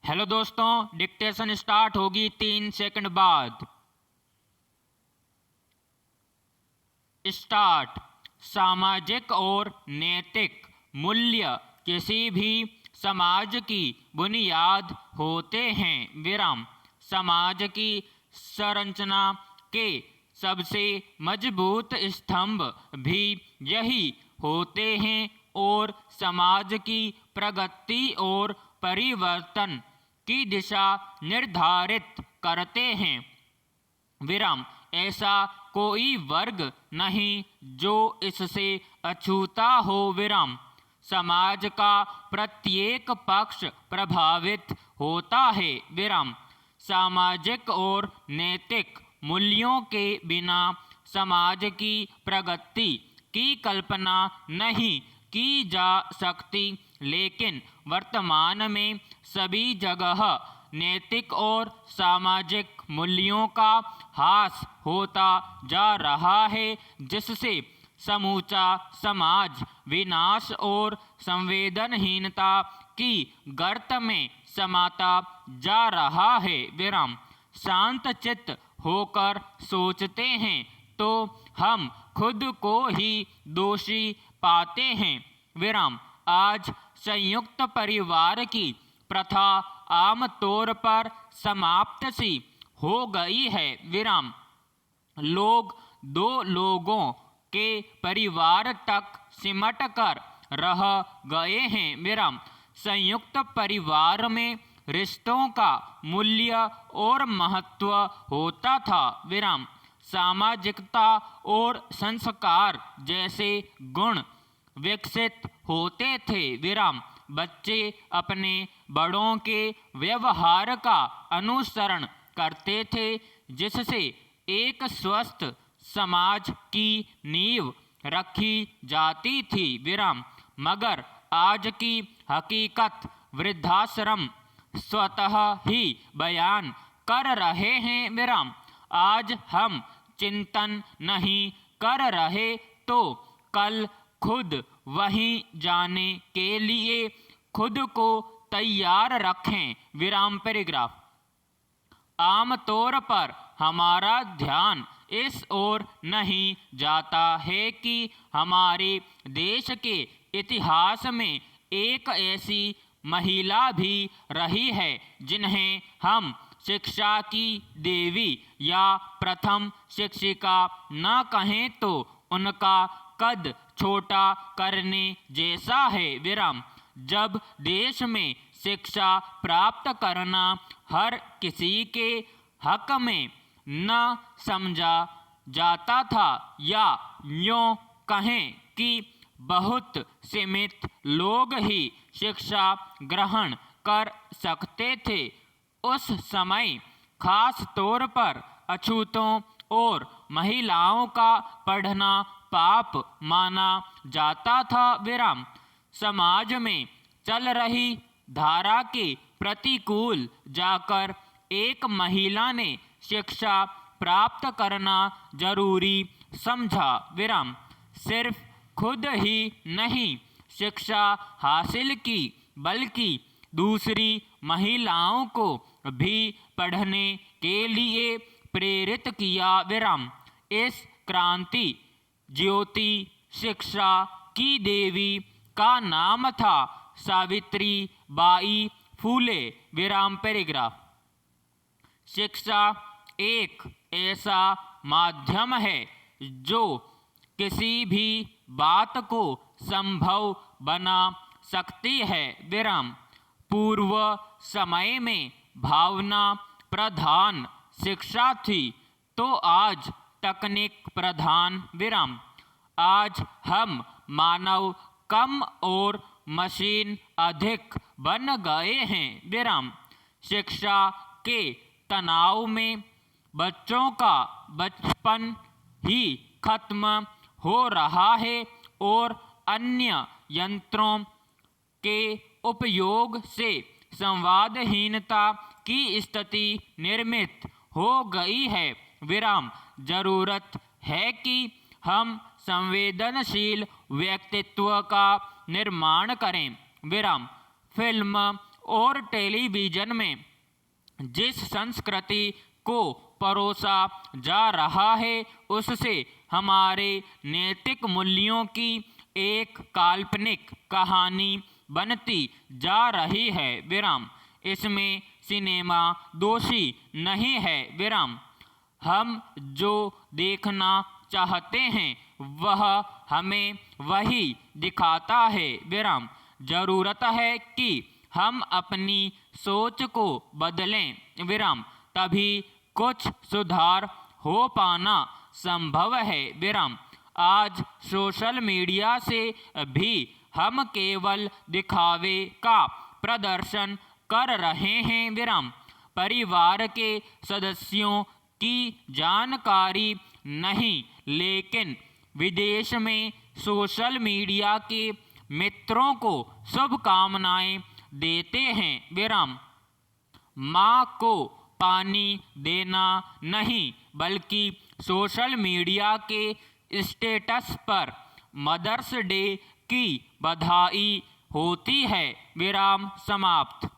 Hello दोस्तों, dictation start होगी 3 second बाद। स्टार्ट। सामाजिक और नैतिक मूल्य किसी भी समाज की बुनियाद होते हैं। विराम। समाज की संरचना के सबसे मजबूत स्तंभ भी यही होते हैं और समाज की प्रगति और परिवर्तन की दिशा निर्धारित करते हैं। विराम। ऐसा कोई वर्ग नहीं जो इससे अछूता हो। विराम। समाज का प्रत्येक पक्ष प्रभावित होता है। विराम। सामाजिक और नैतिक मूल्यों के बिना समाज की प्रगति की कल्पना नहीं की जा सकती, लेकिन वर्तमान में सभी जगह नैतिक और सामाजिक मूल्यों का ह्रास होता जा रहा है, जिससे समूचा समाज विनाश और संवेदनहीनता की गर्त में समाता जा रहा है। विराम। शांत चित्त होकर सोचते हैं तो हम खुद को ही दोषी पाते हैं। विराम। आज संयुक्त परिवार की प्रथा आमतौर पर समाप्त सी हो गई है। विराम। लोग दो लोगों के परिवार तक सिमट कर रह गए हैं। विराम। संयुक्त परिवार में रिश्तों का मूल्य और महत्व होता था। विराम। सामाजिकता और संस्कार जैसे गुण विकसित होते थे। विराम। बच्चे अपने बड़ों के व्यवहार का अनुसरण करते थे, जिससे एक स्वस्थ समाज की नींव रखी जाती थी। विराम। मगर आज की हकीकत वृद्धाश्रम स्वतः ही बयान कर रहे हैं। विराम। आज हम चिंतन नहीं कर रहे तो कल खुद वहीं जाने के लिए खुद को तैयार रखें। विराम। पैराग्राफ। आमतौर पर हमारा ध्यान इस ओर नहीं जाता है कि हमारे देश के इतिहास में एक ऐसी महिला भी रही है जिन्हें हम शिक्षा की देवी या प्रथम शिक्षिका न कहें तो उनका कद छोटा करने जैसा है। विराम। जब देश में शिक्षा प्राप्त करना हर किसी के हक में न समझा जाता था, या यूँ कहें कि बहुत सीमित लोग ही शिक्षा ग्रहण कर सकते थे, उस समय खास तौर पर अछूतों और महिलाओं का पढ़ना पाप माना जाता था। विराम। समाज में चल रही धारा के प्रतिकूल जाकर एक महिला ने शिक्षा प्राप्त करना जरूरी समझा। विराम। सिर्फ खुद ही नहीं शिक्षा हासिल की, बल्कि दूसरी महिलाओं को भी पढ़ने के लिए प्रेरित किया। विराम। इस क्रांति ज्योति शिक्षा की देवी का नाम था सावित्री बाई फूले। विराम। पैराग्राफ। शिक्षा एक ऐसा माध्यम है जो किसी भी बात को संभव बना सकती है। विराम। पूर्व समय में भावना प्रधान शिक्षा थी तो आज तकनीक प्रधान। विराम। आज हम मानव कम और मशीन अधिक बन गए हैं। विराम। शिक्षा के तनाव में बच्चों का बचपन ही खत्म हो रहा है और अन्य यंत्रों के उपयोग से संवादहीनता की स्थिति निर्मित हो गई है। विराम। जरूरत है कि हम संवेदनशील व्यक्तित्व का निर्माण करें। विराम। फिल्म और टेलीविज़न में जिस संस्कृति को परोसा जा रहा है उससे हमारे नैतिक मूल्यों की एक काल्पनिक कहानी बनती जा रही है विराम। इसमें सिनेमा दोषी नहीं है विराम। हम जो देखना चाहते हैं वह हमें वही दिखाता है विराम। जरूरत है कि हम अपनी सोच को बदलें विराम, तभी कुछ सुधार हो पाना संभव है विराम। आज सोशल मीडिया से भी हम केवल दिखावे का प्रदर्शन कर रहे हैं विराम। परिवार के सदस्यों की जानकारी नहीं, लेकिन विदेश में सोशल मीडिया के मित्रों को शुभकामनाएं देते हैं विराम। माँ को पानी देना नहीं, बल्कि सोशल मीडिया के स्टेटस पर मदर्स डे की बधाई होती है विराम। समाप्त।